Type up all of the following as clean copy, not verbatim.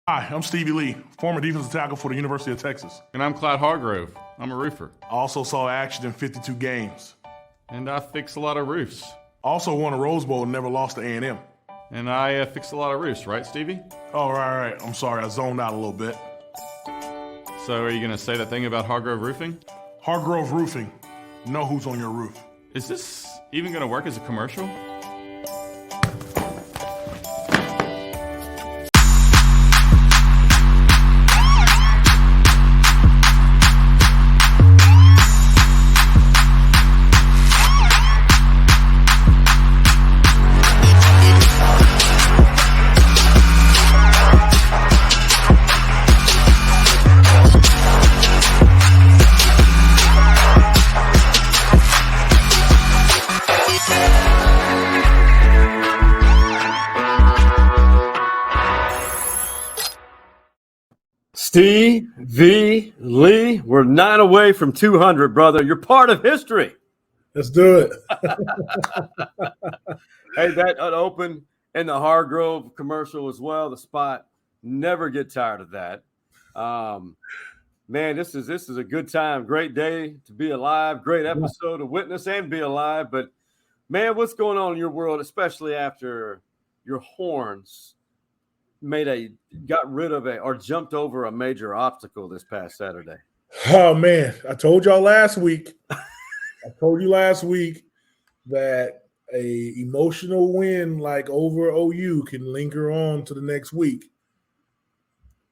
Hi, I'm Stevie Lee, former defensive tackle for the University of Texas. And I'm Clyde Hargrove. I'm a roofer. I also saw action in 52 games. And I fix a lot of roofs. Also won a Rose Bowl and never lost to A&M. And I fix a lot of roofs, right, Stevie? Oh, right. I'm sorry, I zoned out a little bit. So are you going to say that thing about Hargrove Roofing? Hargrove Roofing. Know who's on your roof. Is this even going to work as a commercial? Stevie Lee, we're 9 away from 200, brother. You're part of history. Let's do it. Hey, that open in the Hargrove commercial as well. The spot, never get tired of that. Man, this is a good time. Great day to be alive. Great episode to witness and be alive. But man, what's going on in your world, especially after your horns got rid of or jumped over a major obstacle this past Saturday? Oh man, I told y'all last week. That a emotional win like over OU can linger on to the next week.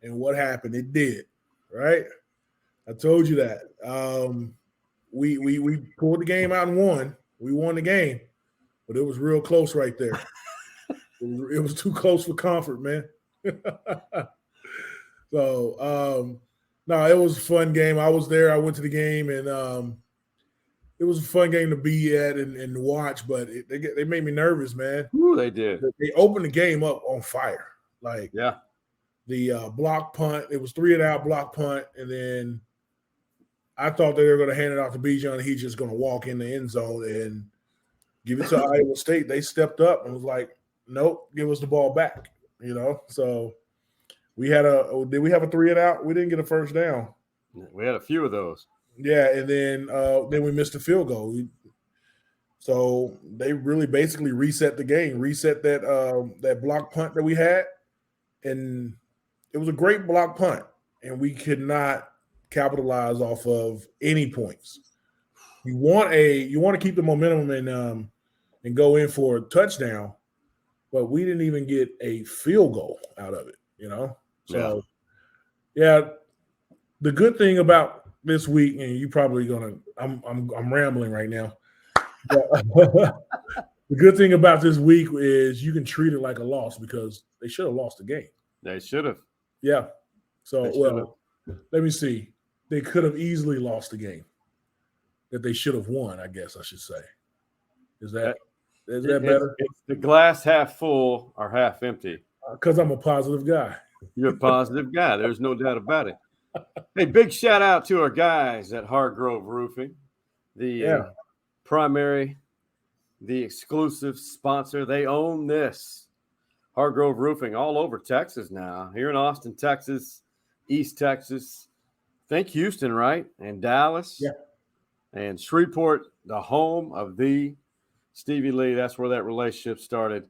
And what happened? It did, right? I told you that. We pulled the game out and won. We won the game, but it was real close right there. It was too close for comfort, man. So, no, it was a fun game. I was there. I went to the game, and it was a fun game to be at and watch. But they made me nervous, man. Ooh, they did. They opened the game up on fire. Like, yeah, the block punt. It was 3-and-out block punt, and then I thought they were going to hand it off to Bijan, and he's just going to walk in the end zone and give it to Iowa State. They stepped up and was like, nope, give us the ball back. So we had did we have a 3-and-out? We didn't get a first down. We had a few of those. Yeah, and then we missed a field goal. So they really basically reset the game, reset that block punt that we had, and it was a great block punt, and we could not capitalize off of any points. You want to keep the momentum and go in for a touchdown. But we didn't even get a field goal out of it, So, yeah, the good thing about this week, and you probably I'm rambling right now. The good thing about this week is you can treat it like a loss because they should have lost the game. They should have. Yeah. So, let me see. They could have easily lost the game that they should have won, I guess I should say. Is that better? It's the glass half full or half empty. Because I'm a positive guy. You're a positive guy. There's no doubt about it. Hey, big shout out to our guys at Hargrove Roofing, the primary, the exclusive sponsor. They own this. Hargrove Roofing all over Texas now. Here in Austin, Texas, East Texas. Think Houston, right? And Dallas. Yeah. And Shreveport, the home of the Stevie Lee, that's where that relationship started.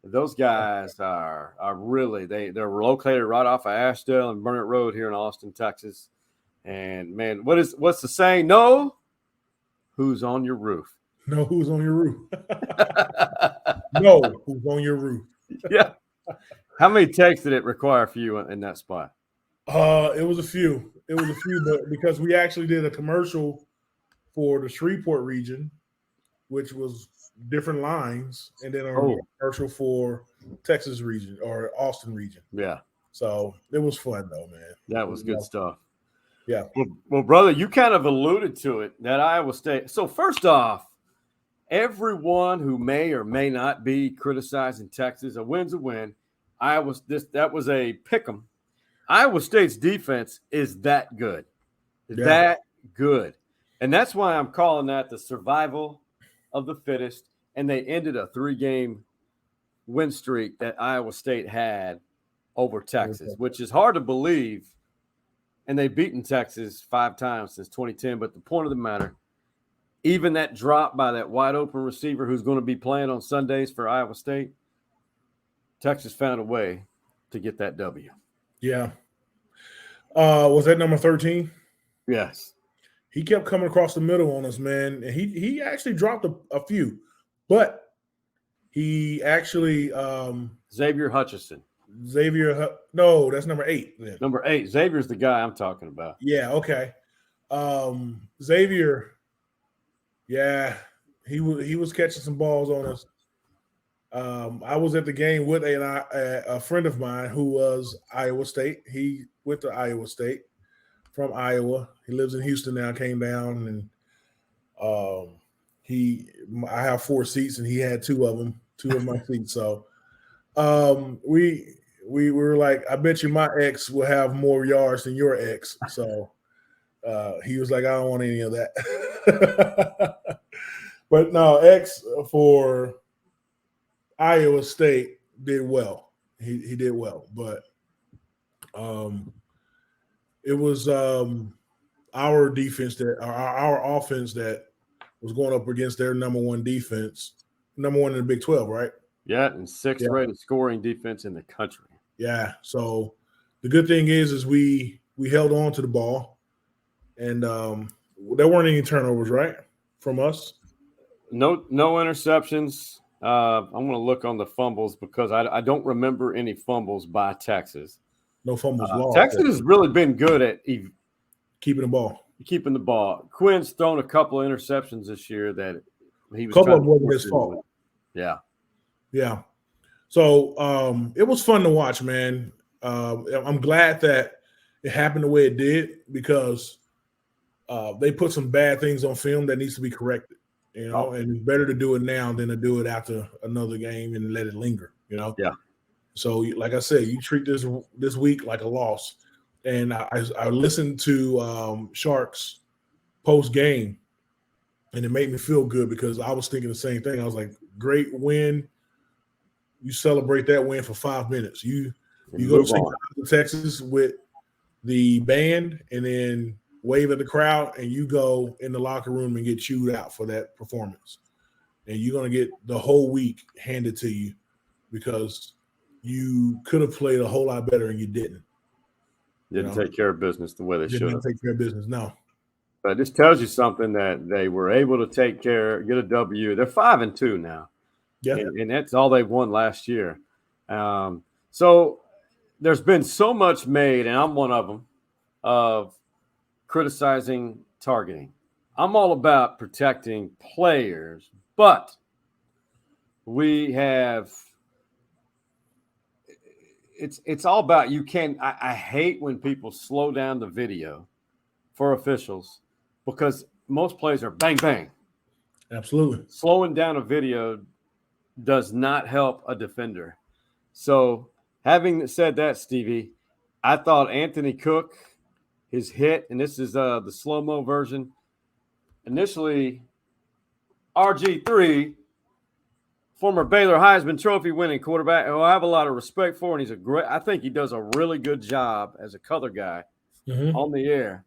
Those guys are really they're located right off of Ashdale and Burnett Road here in Austin, Texas. And man, what's the saying? Know who's on your roof. Know who's on your roof. Know who's on your roof. Yeah. How many takes did it require for you in that spot? It was a few. But because we actually did a commercial for the Shreveport region, which was different lines, and then a commercial for Texas region or Austin region. Yeah. So it was fun though, man. That was good stuff. Yeah. Well, brother, you kind of alluded to it, that Iowa State. So first off, everyone who may or may not be criticizing Texas, a win's a win. That was a pick 'em. Iowa State's defense is that good. That good. And that's why I'm calling that the survival of the fittest, and they ended a 3-game win streak that Iowa State had over Texas, which is hard to believe. And they've beaten Texas 5 times since 2010. But the point of the matter, even that drop by that wide open receiver who's going to be playing on Sundays for Iowa State, Texas found a way to get that W. Yeah. Was that number 13? Yes. He kept coming across the middle on us, man. And he actually dropped a few, but he actually Xavier Hutchinson. No, that's number 8. Then. Number 8. Xavier's the guy I'm talking about. Yeah, okay. Xavier, yeah, he was catching some balls on us. I was at the game with a friend of mine who was Iowa State. He went to Iowa State from Iowa. He lives in Houston now, came down, and I have 4 seats and he had 2 of them, 2 of my seats. So we were like, I bet you my ex will have more yards than your ex. So he was like, I don't want any of that. But no, ex for Iowa State did well. He did well, but it was our defense our offense that was going up against their number 1 defense, number 1 in the Big 12, right? Yeah, and 6th rated scoring defense in the country. Yeah. So the good thing is we held on to the ball, and there weren't any turnovers, right, from us. No interceptions. I'm going to look on the fumbles because I don't remember any fumbles by Texas. No fumbles lost. Texas has really been good at keeping the ball. Quinn's thrown a couple of interceptions this year that he was. Couple of wasn't his fault. Yeah. Yeah. So it was fun to watch, man. I'm glad that it happened the way it did because they put some bad things on film that needs to be corrected. You know, and it's better to do it now than to do it after another game and let it linger, you know? Yeah. So, like I said, you treat this week like a loss. And I listened to Sharks post-game, and it made me feel good because I was thinking the same thing. I was like, great win. You celebrate that win for 5 minutes. You go to Texas with the band and then wave at the crowd, and you go in the locker room and get chewed out for that performance. And you're going to get the whole week handed to you because you could have played a whole lot better and you didn't. Didn't take care of business the way they should have. Didn't take care of business, no. But this tells you something that they were able to get a W. They're 5-2 now. Yeah. And that's all they won last year. So there's been so much made, and I'm one of them, of criticizing targeting. I'm all about protecting players, but we have it's all about I hate when people slow down the video for officials because most plays are bang bang. Absolutely. Slowing down a video does not help a defender. So having said that, Stevie, I thought Anthony Cook, his hit, and this is the slow-mo version. Initially, RG3, former Baylor Heisman Trophy winning quarterback, who I have a lot of respect for, and I think he does a really good job as a color guy on the air.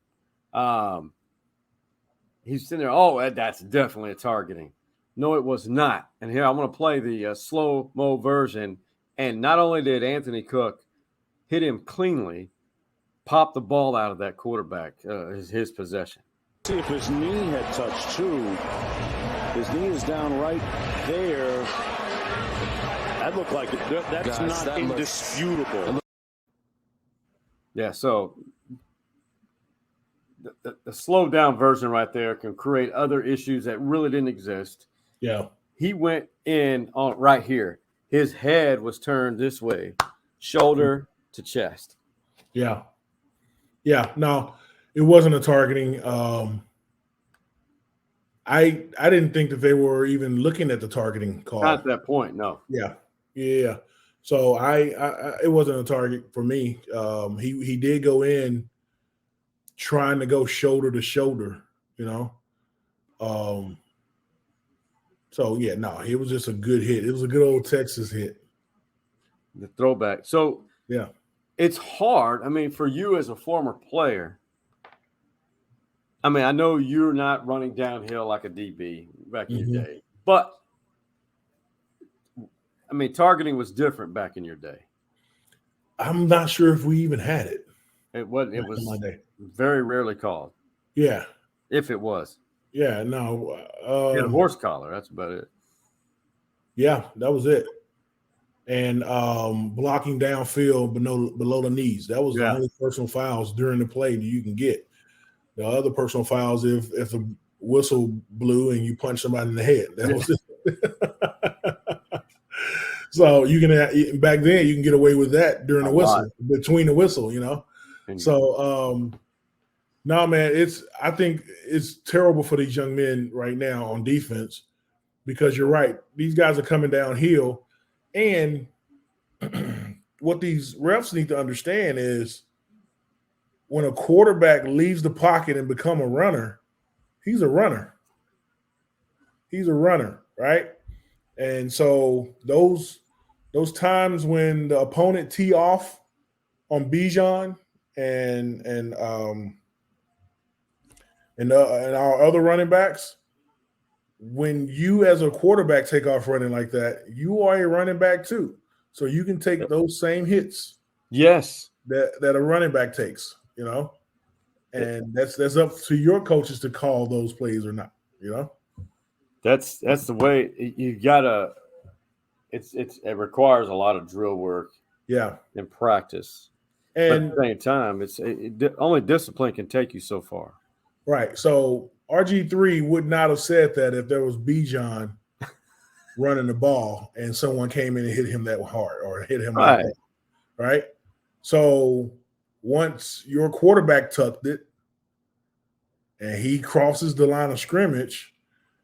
He's sitting there, that's definitely a targeting. No, it was not. And here I'm going to play the slow-mo version. And not only did Anthony Cook hit him cleanly, pop the ball out of that quarterback, his possession. See if his knee had touched too. His knee is down right there. That looked like it. That's not indisputable. Yeah, so the slowed down version right there can create other issues that really didn't exist. Yeah. He went in on right here. His head was turned this way, shoulder to chest. Yeah. Yeah, no, it wasn't a targeting. I didn't think that they were even looking at the targeting call. Not at that point, no. Yeah. So I it wasn't a target for me. He did go in trying to go shoulder to shoulder, you know. So yeah, no, it was just a good hit. It was a good old Texas hit. The throwback. So yeah, it's hard. I mean, for you as a former player, I mean, I know you're not running downhill like a DB back in your day, but I mean, targeting was different back in your day. I'm not sure if we even had it. It was very rarely called. Yeah. If it was. Yeah, no. You had a horse collar. That's about it. Yeah, that was it. And blocking downfield below the knees. That was the only personal fouls during the play that you can get. The other personal fouls, if the whistle blew and you punch somebody in the head. That was it. So you can back then you can get away with that during the whistle, between the whistle, you know. So no, man, I think it's terrible for these young men right now on defense because you're right. These guys are coming downhill, and what these refs need to understand is when a quarterback leaves the pocket and become a runner, he's a runner. He's a runner, right? And so those times when the opponent tee off on Bijan and our other running backs, when you as a quarterback take off running like that, you are a running back too. So you can take those same hits. Yes. That a running back takes, you know. And that's up to your coaches to call those plays or not, you know. That's the way you gotta. It requires a lot of drill work, and practice. And but at the same time, only discipline can take you so far. Right. So RG3 would not have said that if there was Bijan running the ball and someone came in and hit him that hard or hit him like that. Right. So once your quarterback tucked it and he crosses the line of scrimmage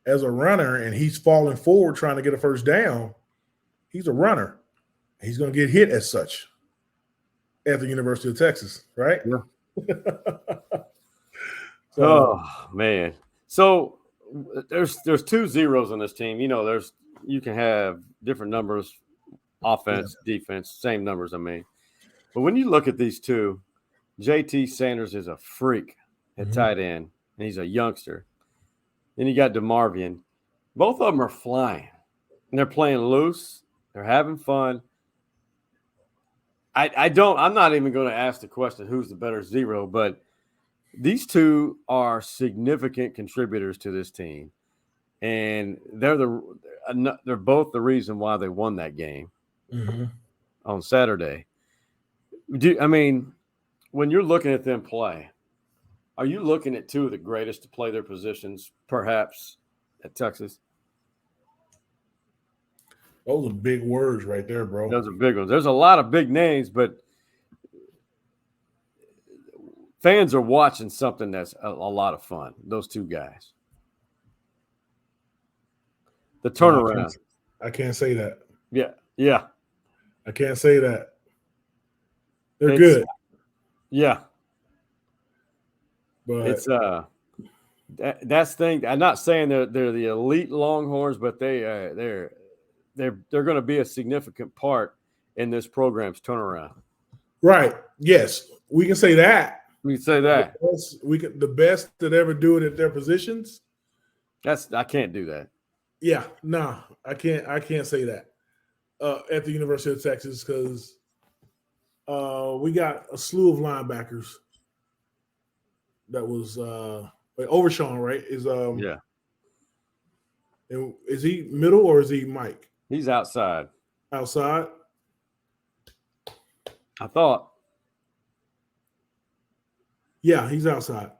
as a runner and he's falling forward trying to get a first down, he's a runner. He's going to get hit as such at the University of Texas, right? Yeah. Oh man! So there's 2 zeros on this team. You know, you can have different numbers, offense, defense, same numbers. I mean, but when you look at these two, JT Sanders is a freak at tight end, and he's a youngster. Then you got DeMarvion. Both of them are flying, and they're playing loose. They're having fun. I'm not even going to ask the question who's the better zero, but these two are significant contributors to this team, and they're both the reason why they won that game on Saturday. I mean, when you're looking at them play, are you looking at two of the greatest to play their positions, perhaps, at Texas? Those are big words right there, bro. Those are big ones. There's a lot of big names, but fans are watching something that's a lot of fun. Those two guys. The turnaround. I can't say that. Yeah. I can't say that. They're good. Yeah. But it's that's the thing. I'm not saying they're the elite Longhorns, but they're going to be a significant part in this program's turnaround. Right. Yes, we can say that. We can say that. The best that ever do it at their positions. I can't do that. Yeah, no, I can't say that at the University of Texas because we got a slew of linebackers. That was Overshawn, right? Yeah. Is he middle or is he Mike? He's outside. Outside? I thought. Yeah, he's outside.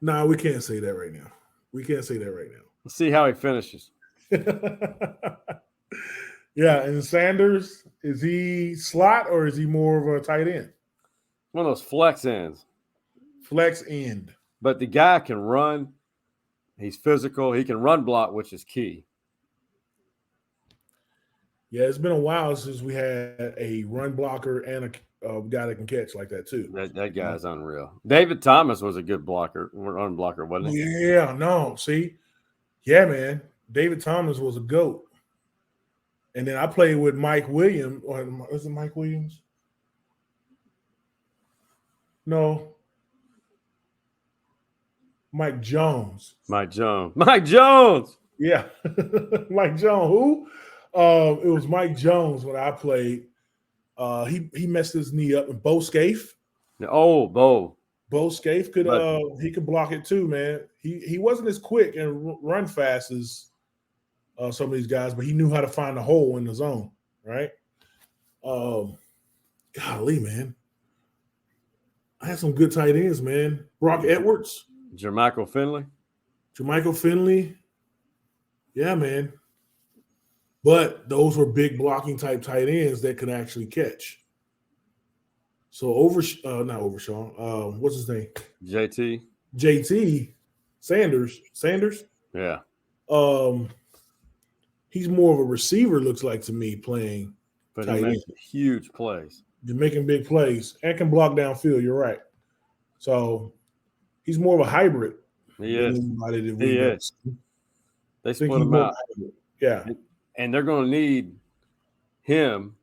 No, we can't say that right now. Let's see how he finishes. Yeah, and Sanders, is he slot or is he more of a tight end? One of those flex ends. Flex end. But the guy can run. He's physical. He can run block, which is key. Yeah, it's been a while since we had a run blocker and a guy that can catch like that too. That guy's unreal. David Thomas was a good run blocker, wasn't he? Yeah, no, see? Yeah, man. David Thomas was a GOAT. And then I played with Mike Williams. Or is it Mike Williams? No. Mike Jones. Mike Jones. Mike Jones. Yeah. Mike Jones. Who? It was Mike Jones when I played. He messed his knee up, and Bo Scaife. Oh, Bo. Bo Scaife could he could block it too, man. He wasn't as quick and run fast as some of these guys, but he knew how to find a hole in the zone, right? Golly, man. I had some good tight ends, man. Brock Edwards. Jermichael Finley. Yeah, man. But those were big blocking type tight ends that could actually catch. So not Overshawn. What's his name? JT Sanders. Yeah. He's more of a receiver, looks like to me, playing. But he makes huge plays. He's making big plays and can block downfield. You're right. So he's more of a hybrid. He is. They split him out. Yeah. And they're going to need him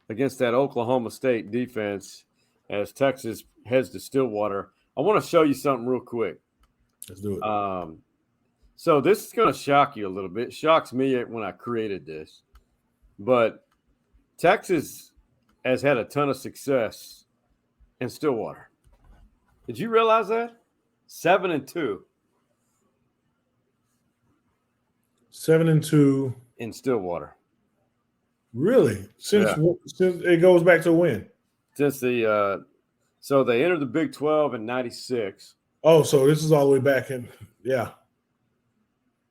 against that Oklahoma State defense as Texas heads to Stillwater. I want to show you something real quick. Let's do it. So this is going to shock you a little bit. It shocks me when I created this. But Texas has had a ton of success in Stillwater. Did you realize that? 7-2. 7-2 in Stillwater. Really? Since it goes back to when? Since so they entered the Big 12 in '96. Oh, so this is all the way back in, yeah.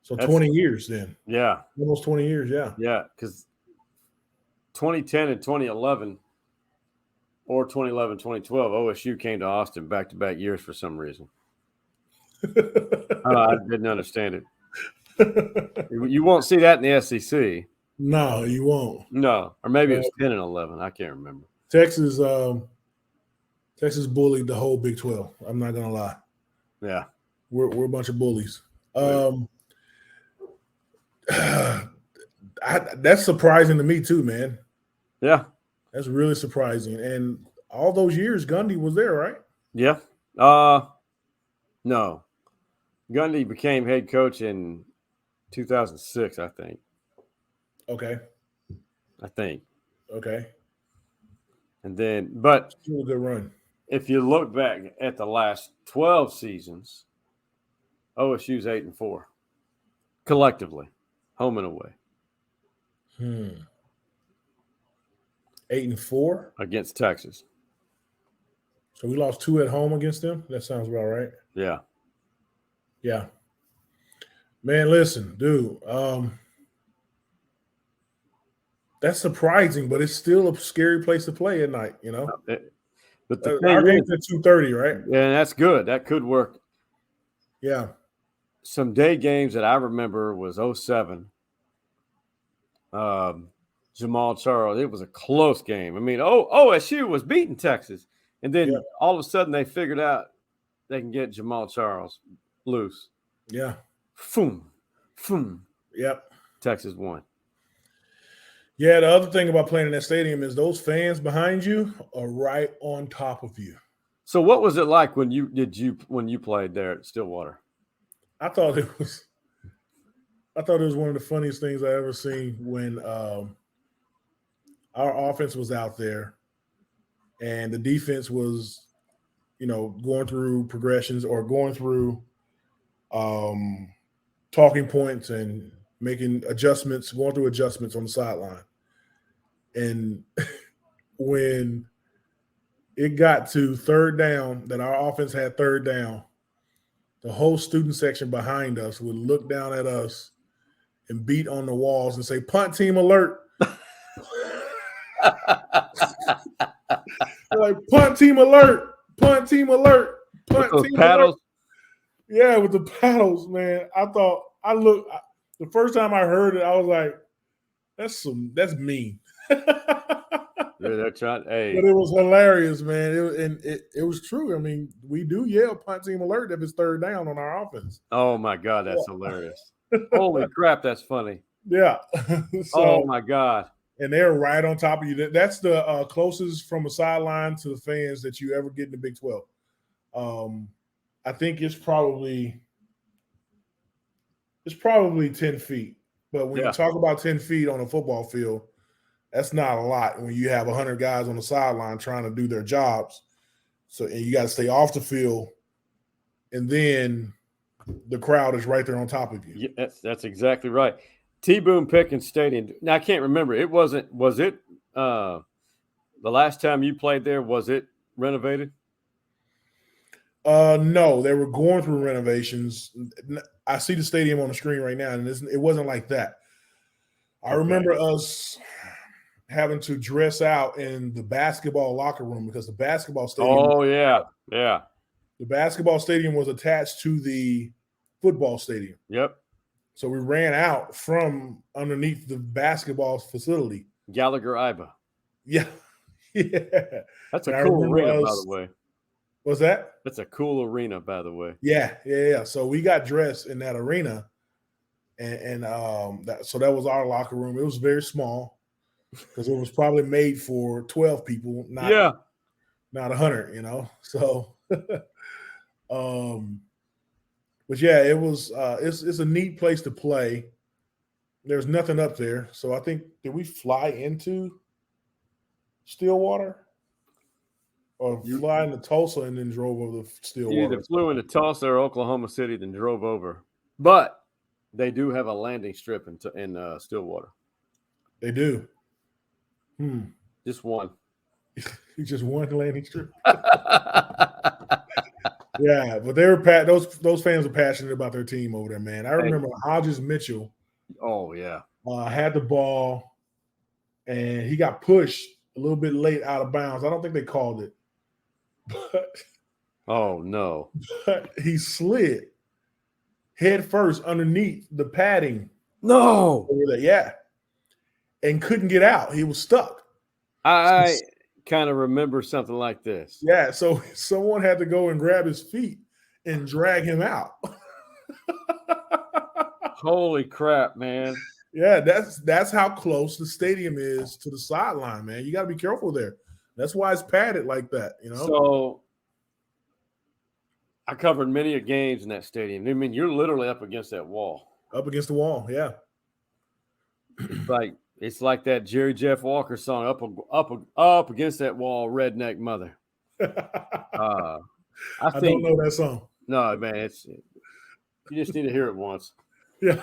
So 20 years then. Yeah. Almost 20 years, yeah. Yeah, because 2010 and 2011 or 2011, 2012, OSU came to Austin back-to-back years for some reason. I didn't understand it. You won't see that in the SEC. No, you won't. No, or maybe it was 10 and 11. I can't remember. Texas bullied the whole Big 12. I'm not gonna lie. Yeah, we're a bunch of bullies. That's surprising to me too, man. Yeah, that's really surprising. And all those years, Gundy was there, right? Yeah. No, Gundy became head coach in 2006, I think. Okay. Okay. And then, but still a good run. If you look back at the last 12 seasons, OSU's 8-4 collectively, home and away. 8-4 against Texas. So we lost 2 at home against them. That sounds about right. Yeah. Yeah. Man, listen, dude. That's surprising, but it's still a scary place to play at night, you know. But the our game's at 2:30, right? Yeah, that's good. That could work. Yeah. Some day games that I remember was 07. Jamal Charles. It was a close game. I mean, OSU was beating Texas, and then all of a sudden they figured out they can get Jamal Charles loose. Yeah. Boom. Yep. Texas won. Yeah, the other thing about playing in that stadium is those fans behind you are right on top of you. So what was it like when you played there at Stillwater? I thought it was one of the funniest things I ever seen when our offense was out there and the defense was, going through progressions or going through talking points and making adjustments, going through adjustments on the sideline. And when it got to third down, that our offense had third down, the whole student section behind us would look down at us and beat on the walls and say, "Punt team alert." Like, "Punt team alert, punt team alert, punt with team paddles. Alert." Yeah, with the paddles, man. The first time I heard it, I was like, that's mean. They're trying, hey. But it was hilarious, man. It was true. I mean, we do yell punt team alert if it's third down on our offense. Oh my God, that's hilarious. Holy crap, that's funny. Yeah. Oh my God. And they're right on top of you. That's the closest from a sideline to the fans that you ever get in the Big 12. I think it's probably 10 feet. But when you talk about 10 feet on a football field, that's not a lot when you have 100 guys on the sideline trying to do their jobs. So, and you got to stay off the field, and then the crowd is right there on top of you. Yeah, that's exactly right. T. Boone Pickens Stadium. Now I can't remember. It wasn't. Was it the last time you played there? Was it renovated? No, they were going through renovations. I see the stadium on the screen right now, and it wasn't like that. I remember us having to dress out in the basketball locker room because the basketball stadium. Oh yeah. The basketball stadium was attached to the football stadium. Yep. So we ran out from underneath the basketball facility. Gallagher-Iba. Yeah. Yeah. That's a cool arena, by the way. What's that? That's a cool arena, by the way. Yeah. So we got dressed in that arena, and so that was our locker room. It was very small because it was probably made for 12 people, not 100. So, but yeah, it was. It's a neat place to play. There's nothing up there, so I think did we fly into Stillwater? Or fly into Tulsa and then drove over to Stillwater. You either flew into Tulsa or Oklahoma City, then drove over. But they do have a landing strip in Stillwater. They do. Just one. Just one landing strip. Yeah, but they were those fans are passionate about their team over there, man. I remember Hodges Mitchell. Oh yeah. Had the ball, and he got pushed a little bit late out of bounds. I don't think they called it. But he slid head first underneath the padding. No. Yeah. And couldn't get out. He was stuck. I kind of remember something like this. Yeah. So someone had to go and grab his feet and drag him out. Holy crap, man. Yeah, that's how close the stadium is to the sideline, man. You got to be careful there. That's why it's padded like that, So I covered many games in that stadium. I mean, you're literally up against that wall. Up against the wall, yeah. It's like that Jerry Jeff Walker song, up against that wall, redneck mother. I don't know that song. No, man, you just need to hear it once. Yeah.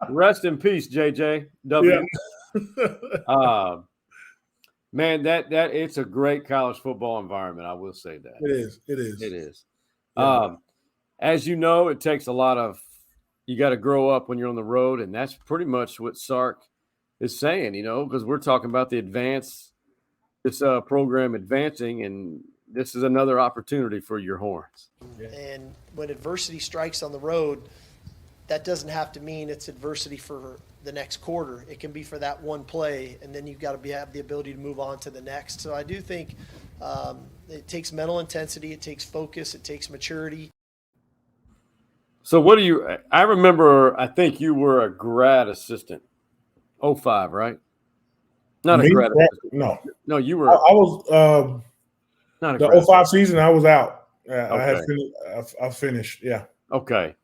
Rest in peace, JJ W. Yeah. Man, that it's a great college football environment. I will say that it is. Yeah. As you know, it takes a lot of. You got to grow up when you're on the road, and that's pretty much what Sark is saying. Because we're talking about this program advancing, and this is another opportunity for your Horns. And when adversity strikes on the road, that doesn't have to mean it's adversity for the next quarter. It can be for that one play, and then you've got to have the ability to move on to the next. So I do think it takes mental intensity, it takes focus, it takes maturity. So I remember, I think you were a grad assistant, 05, right? Not a grad assistant. No, you were. I was not a the 05 season. I was out. Okay. I finished. Yeah. Okay.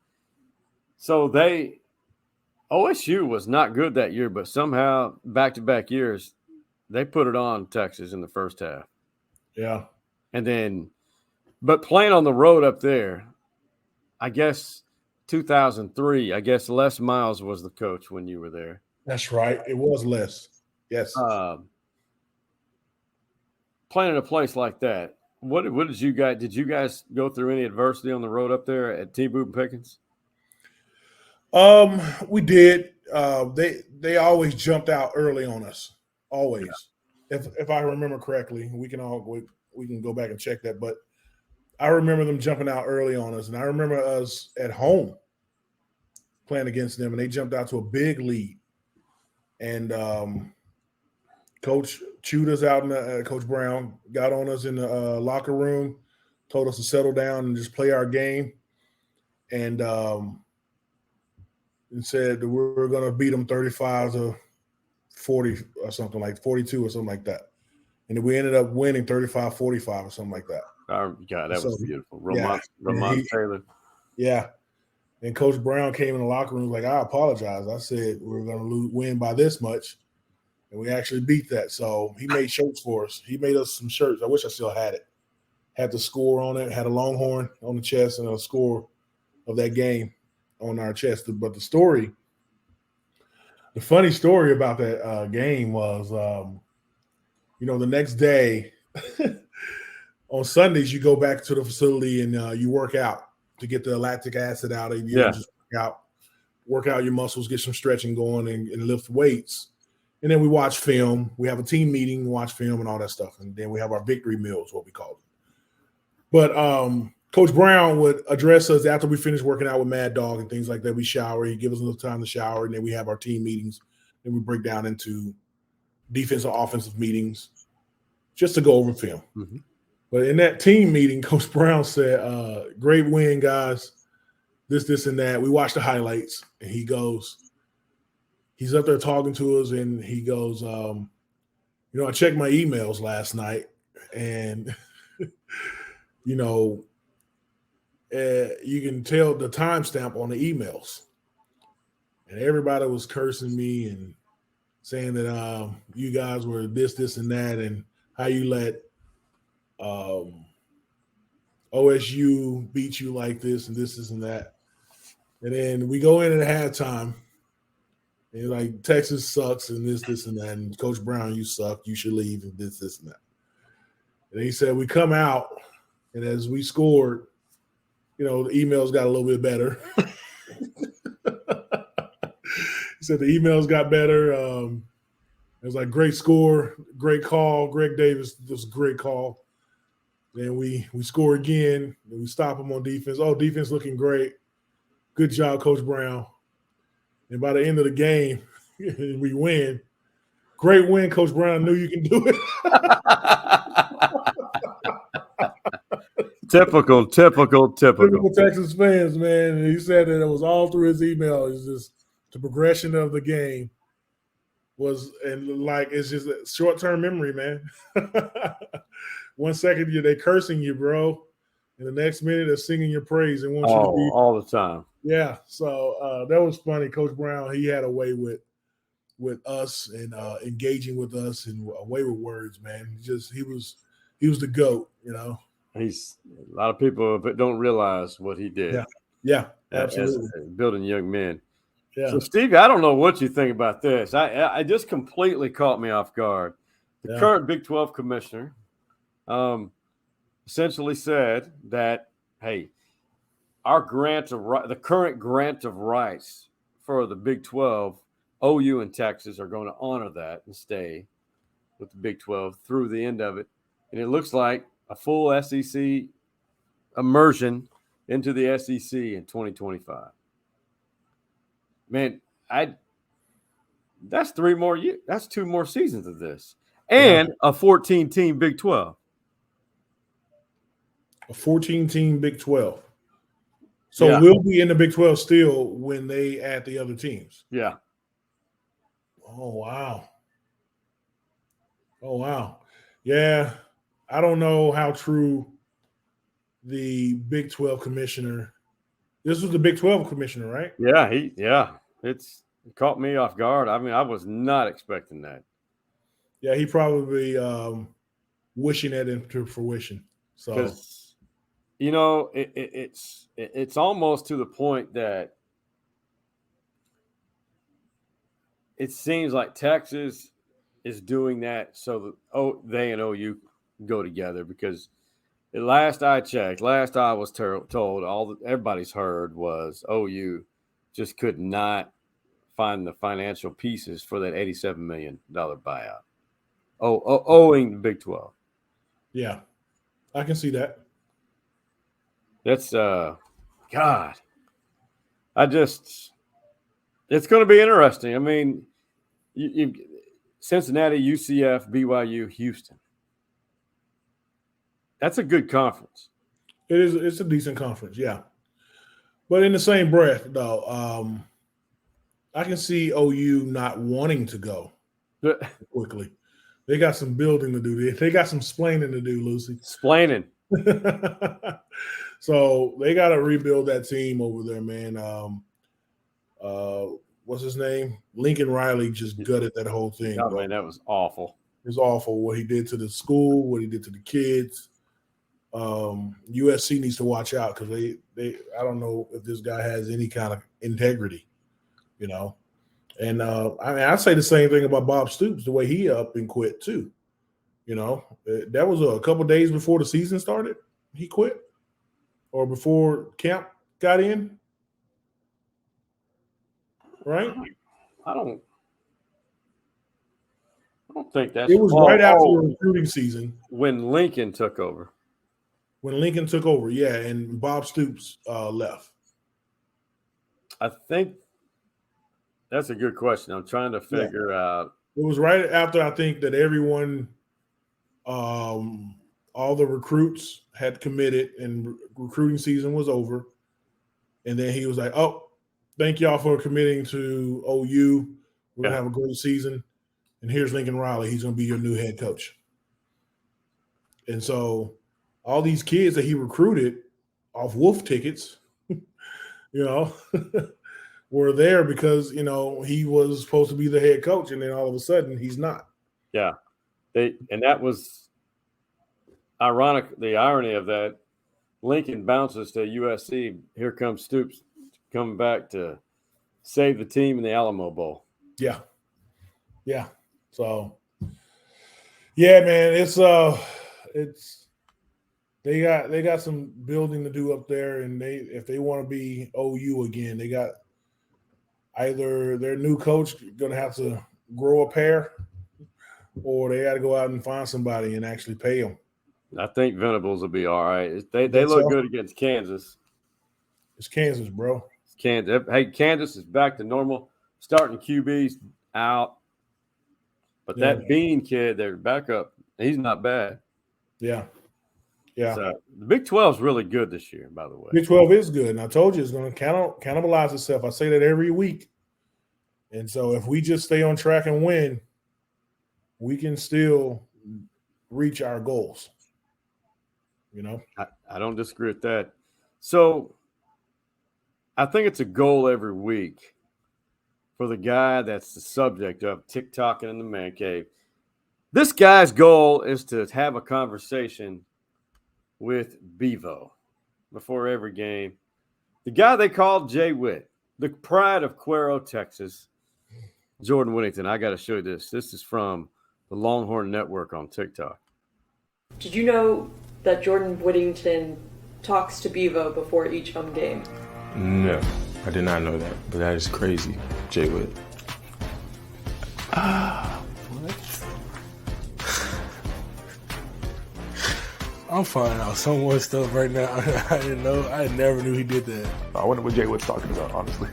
So OSU was not good that year, but somehow back-to-back years, they put it on Texas in the first half. Yeah. And then, but playing on the road up there, I guess 2003, I guess Les Miles was the coach when you were there. That's right. It was Les. Yes. Playing in a place like that, what did you guys go through any adversity on the road up there at T. Boone Pickens? We did. They always jumped out early on us. Always. Yeah. If I remember correctly, we can go back and check that. But I remember them jumping out early on us, and I remember us at home playing against them, and they jumped out to a big lead. And Coach chewed us out. Coach Brown got on us in the locker room, told us to settle down and just play our game, and said that we were going to beat them 35-40 or something, like 42 or something like that. And we ended up winning 35-45 or something like that. Oh, God, that was beautiful. Yeah. Ramon Taylor. Yeah. And Coach Brown came in the locker room like, I apologize. I said we're going to win by this much. And we actually beat that. So he made shirts for us. He made us some shirts. I wish I still had it. Had the score on it, had a Longhorn on the chest and a score of that game on our chest. But the funny story about that game was, the next day on Sundays, you go back to the facility and you work out to get the lactic acid out of you. Just work out your muscles, get some stretching going and lift weights. And then we watch film. We have a team meeting, watch film and all that stuff. And then we have our victory meals, what we call them. But Coach Brown would address us after we finish working out with Mad Dog and things like that. We shower. He gives us a little time to shower. And then we have our team meetings. Then we break down into defensive, offensive meetings just to go over film. Mm-hmm. But in that team meeting, Coach Brown said, great win, guys. This, and that. We watched the highlights. And he goes, he's up there talking to us. And he goes, I checked my emails last night. And you can tell the timestamp on the emails. And everybody was cursing me and saying that you guys were this, and that, and how you let OSU beat you like this, and and that. And then we go in at halftime, and like, Texas sucks, and this, and that. And Coach Brown, you suck. You should leave, and this, and that. And he said, we come out, and as we scored, the emails got a little bit better. He said the emails got better. It was like, great score, great call. Greg Davis, this was a great call. Then we score again, and we stop them on defense. Oh, defense looking great. Good job, Coach Brown. And by the end of the game, we win. Great win, Coach Brown. I knew you can do it. Typical Texas fans, man. And he said that it was all through his email. It's just the progression of the game it's just a short-term memory, man. 1 second they cursing you, bro. And the next minute they're singing your praise and want you to be all the time. Yeah. So that was funny. Coach Brown, he had a way with us and engaging with us and a way with words, man. He was the GOAT, He's a lot of people don't realize what he did. Yeah, absolutely. As building young men. Yeah. So, Stevie, I don't know what you think about this. I just completely caught me off guard. The current Big 12 commissioner essentially said that, hey, the current grant of rights for the Big 12, OU and Texas are going to honor that and stay with the Big 12 through the end of it. And it looks like a full SEC immersion into the SEC in 2025. Man, that's 3 more years. That's 2 more seasons of this. And a 14-team Big 12. A 14-team Big 12. So we'll be in the Big 12 still when they add the other teams. Yeah. Oh, wow. Yeah. I don't know how true the Big 12 commissioner. This was the Big 12 commissioner, right? Yeah, it caught me off guard. I mean, I was not expecting that. Yeah, he probably wishing that into fruition. So, it's almost to the point that it seems like Texas is doing that so that they and OU go together, because last I was told, everybody's heard was OU just could not find the financial pieces for that $87 million buyout. Owing the Big 12. Yeah, I can see that. That's God. It's going to be interesting. I mean, you Cincinnati, UCF, BYU, Houston. That's a good conference. It is. It's a decent conference, yeah. But in the same breath, though, I can see OU not wanting to go quickly. They got some building to do. They got some splaining to do, Lucy. Splaining. So they got to rebuild that team over there, man. What's his name? Lincoln Riley just gutted that whole thing. Oh, bro. man, that was awful. It was awful what he did to the school, what he did to the kids. USC needs to watch out because they I don't know if this guy has any kind of integrity, you know. And I say the same thing about Bob Stoops, the way he up and quit too. You know, that was a couple days before the season started. He quit, or before camp got in, right? I don't think that's. It was right after the recruiting season when Lincoln took over. When Lincoln took over, yeah, and Bob Stoops left. I think that's a good question. I'm trying to figure out. It was right after I think that everyone, all the recruits had committed and recruiting season was over. And then he was like, oh, thank y'all for committing to OU. We're going to have a great season. And here's Lincoln Riley. He's going to be your new head coach. And so all these kids that he recruited off wolf tickets, you know, were there because, you know, he was supposed to be the head coach. And then all of a sudden he's not. Yeah. And that was ironic. The irony of that, Lincoln bounces to USC. Here comes Stoops coming back to save the team in the Alamo Bowl. Yeah. Yeah. So, yeah, man, it's they got some building to do up there, and if they want to be OU again, they got either their new coach going to have to grow a pair, or they got to go out and find somebody and actually pay them. I think Venables will be all right. They look good against Kansas. It's Kansas, bro. It's Kansas. Hey, Kansas is back to normal. Starting QB's out. But that Bean kid, their backup, he's not bad. Yeah. Yeah. So the Big 12 is really good this year, by the way. Big 12 is good. And I told you it's going to cannibalize itself. I say that every week. And so if we just stay on track and win, we can still reach our goals. You know? I don't disagree with that. So I think it's a goal every week for the guy that's the subject of Tik Tokking in the man cave. This guy's goal is to have a conversation with Bevo before every game. The guy they call J-Whitt, the pride of Cuero, Texas, Jordan Whittington. I got to show you this. This is from the Longhorn Network on TikTok. Did you know that Jordan Whittington talks to Bevo before each home game? No, I did not know that, but that is crazy, J-Whitt. What? I'm finding out some more stuff right now. I didn't know. I never knew he did that. I wonder what J-Whitt's talking about, honestly.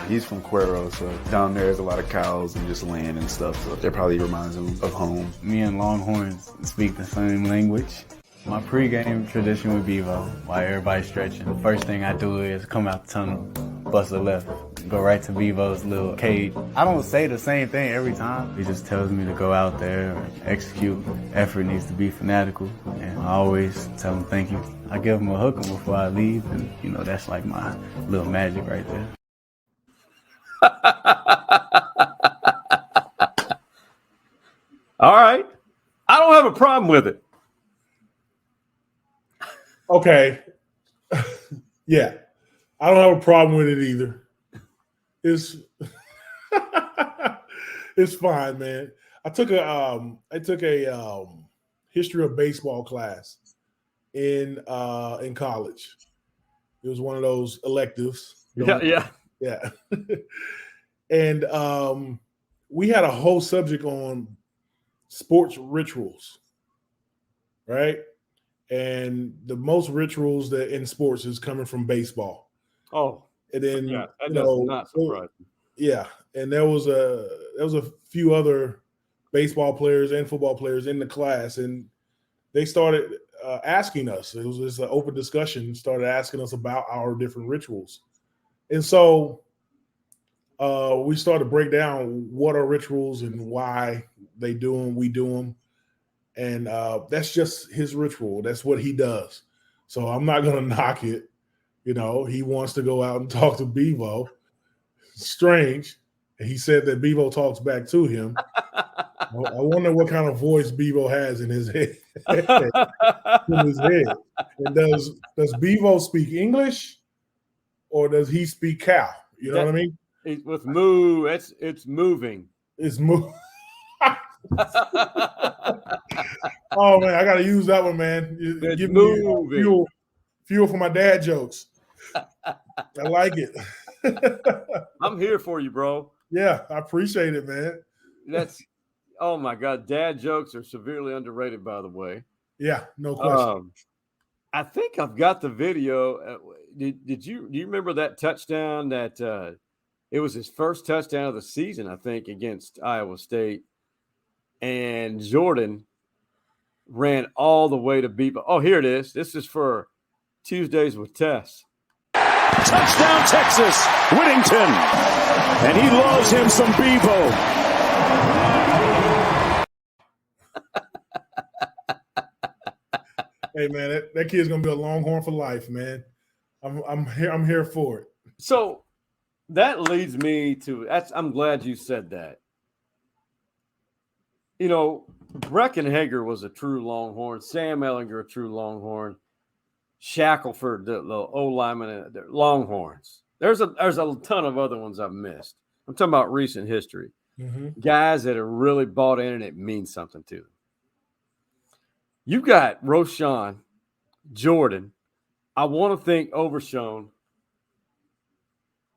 He's from Cuero, so down there is a lot of cows and just land and stuff, so that probably reminds him of home. Me and Longhorns speak the same language. My pregame tradition with Bevo, while everybody's stretching, the first thing I do is come out the tunnel, bust a left, go right to Bevo's little cage. I don't say the same thing every time. He just tells me to go out there and execute. Effort needs to be fanatical, and I always tell him thank you. I give him a HookEm before I leave, and you know, that's like my little magic right there. All right. I don't have a problem with it. Okay. Yeah. I don't have a problem with it either. It's it's fine, man. I took a history of baseball class in college. It was one of those electives. Yeah. And we had a whole subject on sports rituals, right? And the most rituals that in sports is coming from baseball. Oh, and then that does not surprise me. Yeah, and there was a few other baseball players and football players in the class, and they started asking us. It was just an open discussion. Started asking us about our different rituals, and so we started to break down what are rituals and why they do them. We do them, And that's just his ritual. That's what he does. So I'm not going to knock it. You know, he wants to go out and talk to Bevo. Strange. And he said that Bevo talks back to him. I wonder what kind of voice Bevo has in his head. In his head. And does Bevo speak English or does he speak cow? You know what I mean? With moo, it's moving. It's moving. Oh man, I gotta use that one, man. Give me fuel for my dad jokes. I like it. I'm here for you, bro. Yeah, I appreciate it, man. Oh my God, dad jokes are severely underrated, by the way. Yeah, no question. I think I've got the video. Do you remember that touchdown that it was his first touchdown of the season, I think, against Iowa State. And Jordan ran all the way to Bevo. Oh, here it is. This is for Tuesdays with Tes. Touchdown, Texas, Whittington. And he loves him some Bevo. Hey man, that kid's gonna be a Longhorn for life, man. I'm here for it. So that leads me to I'm glad you said that. You know, Breckenhager was a true Longhorn. Sam Ehlinger, a true Longhorn. Shackelford, the O-lineman, Longhorns. There's a ton of other ones I've missed. I'm talking about recent history. Mm-hmm. Guys that are really bought in and it means something to them. You've got Roschon, Jordan. I want to think Overshown.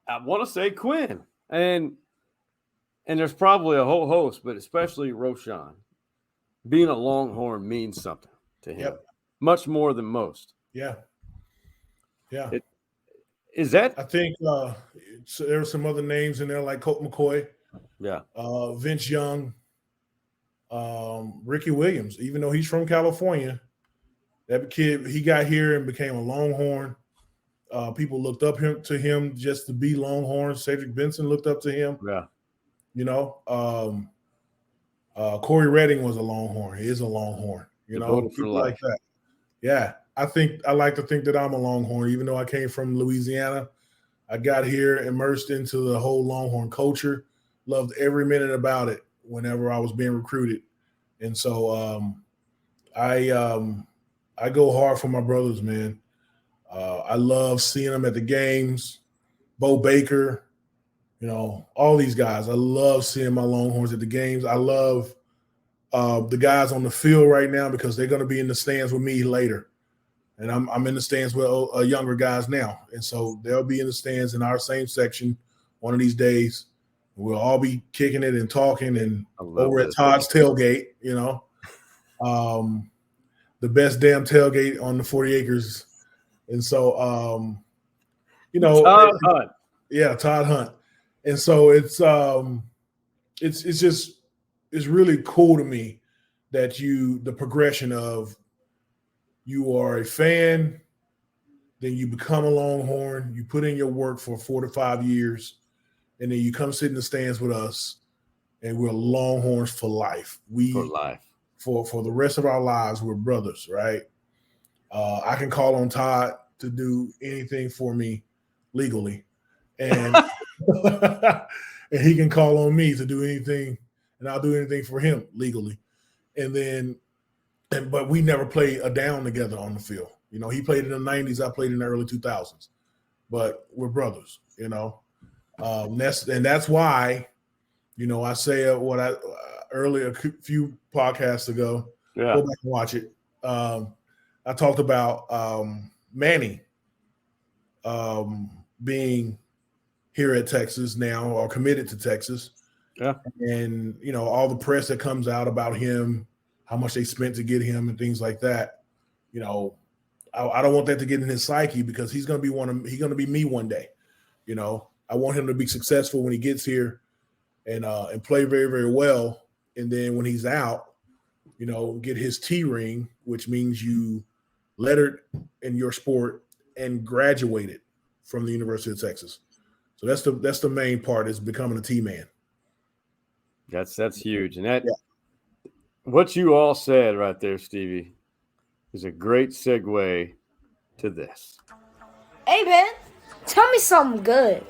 I want to say Quinn. And there's probably a whole host, but especially Roschon. Being a Longhorn means something to him. Yep. Much more than most. Yeah. Yeah. Is that? I think there were some other names in there like Colt McCoy. Yeah. Vince Young. Ricky Williams, even though he's from California, that kid, he got here and became a Longhorn. People looked up to him just to be Longhorn. Cedric Benson looked up to him. Yeah. You know, Corey Redding was a Longhorn. He is a Longhorn. You know, people like that. Yeah. I like to think that I'm a Longhorn, even though I came from Louisiana. I got here immersed into the whole Longhorn culture, loved every minute about it whenever I was being recruited. And so I go hard for my brothers, man. I love seeing them at the games. Bo Baker, you know, all these guys. I love seeing my Longhorns at the games. I love the guys on the field right now because they're going to be in the stands with me later. And I'm in the stands with younger guys now. And so they'll be in the stands in our same section one of these days. We'll all be kicking it and talking and over at Todd's tailgate, you know. The best damn tailgate on the 40 acres. And so, you know. Todd Hunt. Yeah, Todd Hunt. And so it's really cool to me that the progression of you are a fan, then you become a Longhorn, you put in your work for 4 to 5 years, and then you come sit in the stands with us, and we're Longhorns for life. For life. For the rest of our lives, we're brothers, right? I can call on Todd to do anything for me legally, and and he can call on me to do anything, and I'll do anything for him legally. But we never played a down together on the field. You know, he played in the 90s, I played in the early 2000s, but we're brothers, you know. That's why, you know, I say what I earlier, a few podcasts ago. Yeah. Go back and watch it. I talked about Manny being here at Texas now or committed to Texas. Yeah. And, you know, all the press that comes out about him, how much they spent to get him and things like that. You know, I don't want that to get in his psyche because he's going to be me one day. You know, I want him to be successful when he gets here and play very, very well. And then when he's out, you know, get his T ring, which means you lettered in your sport and graduated from the University of Texas. So that's the main part, is becoming a T man. That's huge. And that What you all said right there, Stevie, is a great segue to this. Hey, man, tell me something good.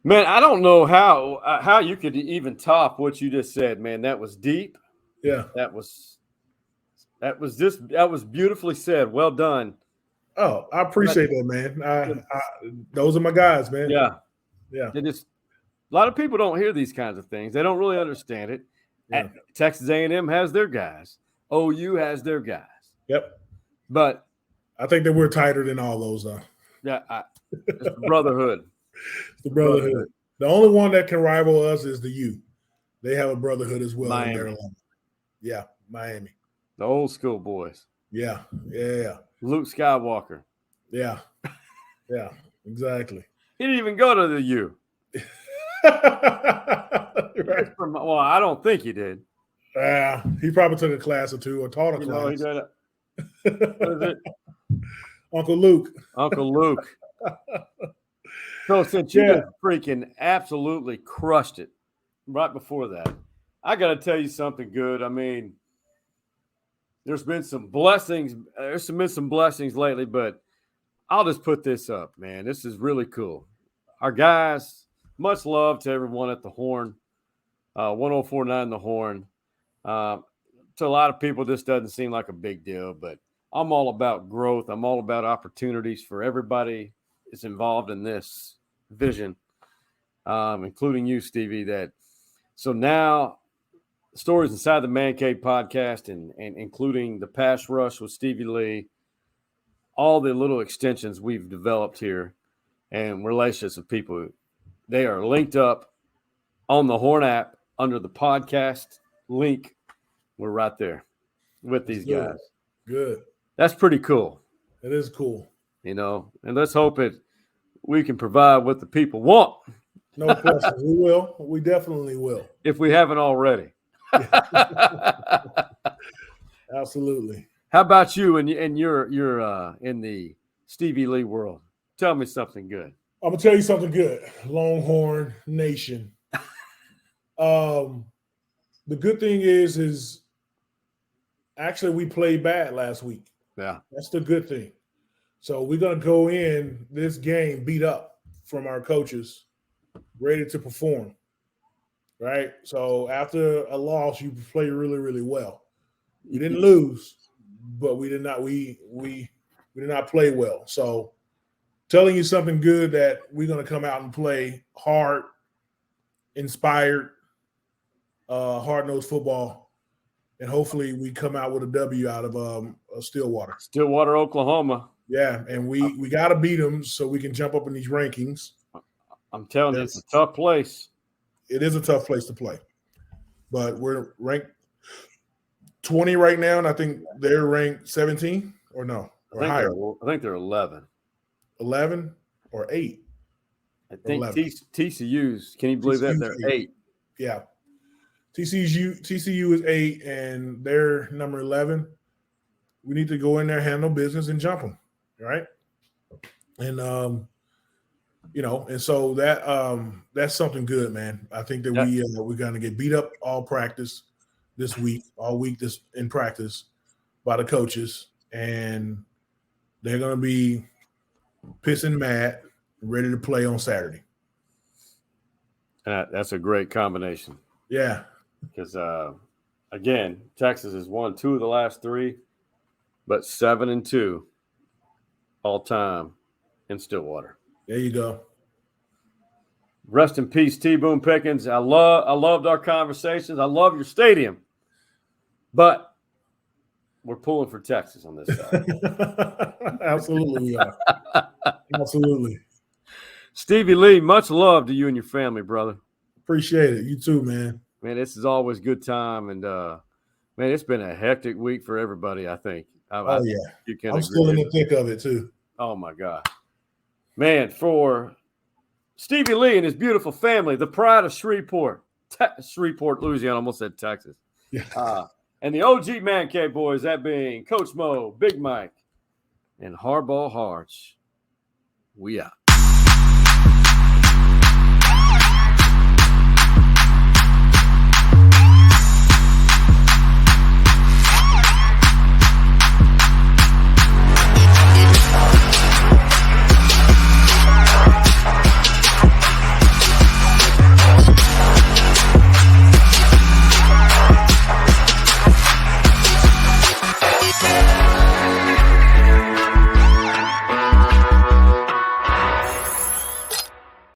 Man, I don't know how you could even top what you just said, man. That was deep. Yeah. That was beautifully said. Well done. Oh, I appreciate that, man. Those are my guys, man. Yeah. Yeah. A lot of people don't hear these kinds of things. They don't really understand it. Yeah. Texas A&M has their guys. OU has their guys. Yep. But I think that we're tighter than all those, though. yeah, it's brotherhood. The brotherhood. The only one that can rival us is the U. They have a brotherhood as well in their alum. Yeah, Miami. The old school boys. Yeah, yeah. Luke Skywalker. Yeah, yeah, exactly. He didn't even go to the U. Right. Well, I don't think he did. He probably took a class or two or taught a class. He did it. What is it? Uncle Luke. Uncle Luke. So since you just freaking absolutely crushed it right before that, I got to tell you something good. I mean, there's been some blessings. There's been some blessings lately, but I'll just put this up, man. This is really cool. Our guys, much love to everyone at the Horn, 1049 The Horn. To a lot of people, this doesn't seem like a big deal, but I'm all about growth. I'm all about opportunities for everybody that's involved in this vision, including you, Stevie. So now Stories Inside the Man Cave podcast and including the Pass Rush with Stevie Lee, all the little extensions we've developed here and relationships with people, they are linked up on the Horn app under the podcast link. We're right there with these guys. Good. That's pretty cool. It is cool. And let's hope we can provide what the people want. No question. We will. We definitely will. If we haven't already. Absolutely. How about you and you're in the Stevie Lee world? Tell me something good. I'm gonna tell you something good. Longhorn Nation. The good thing is actually we played bad last week. Yeah. That's the good thing. So we're going to go in this game beat up from our coaches, ready to perform, right? So after a loss, you play really, really well. We didn't lose, but we did not play well. So telling you something good that we're going to come out and play hard, inspired, hard-nosed football, and hopefully we come out with a W out of Stillwater. Stillwater, Oklahoma. Yeah, and we got to beat them so we can jump up in these rankings. I'm telling you, it's a tough place. It is a tough place to play. But we're ranked 20 right now, and I think they're ranked 17 or no, or higher. I think they're 11. 11 or 8. I think TCU's, can you believe that? They're 8. Yeah. TCU is 8, and they're number 11. We need to go in there, handle business, and jump them, right? And and so that's something good, man. I think that we're gonna get beat up all practice this week, this in practice by the coaches, and they're gonna be pissing mad, ready to play on Saturday. That's a great combination. Yeah. Because, again, Texas has won 2 of the last 3, but 7-2 all time in Stillwater. There you go. Rest in peace, T. Boone Pickens. I loved our conversations. I love your stadium. But we're pulling for Texas on this side. Absolutely we are. Absolutely. Stevie Lee, much love to you and your family, brother. Appreciate it. You too, man. Man, this is always good time, and man, it's been a hectic week for everybody. I think. Yeah, you can. I'm still in the thick of it too. Oh my God, man! For Stevie Lee and his beautiful family, the pride of Shreveport, Louisiana. Almost said Texas. Yeah. And the OG Man Cave boys, that being Coach Mo, Big Mike, and Hardball Harch. We out.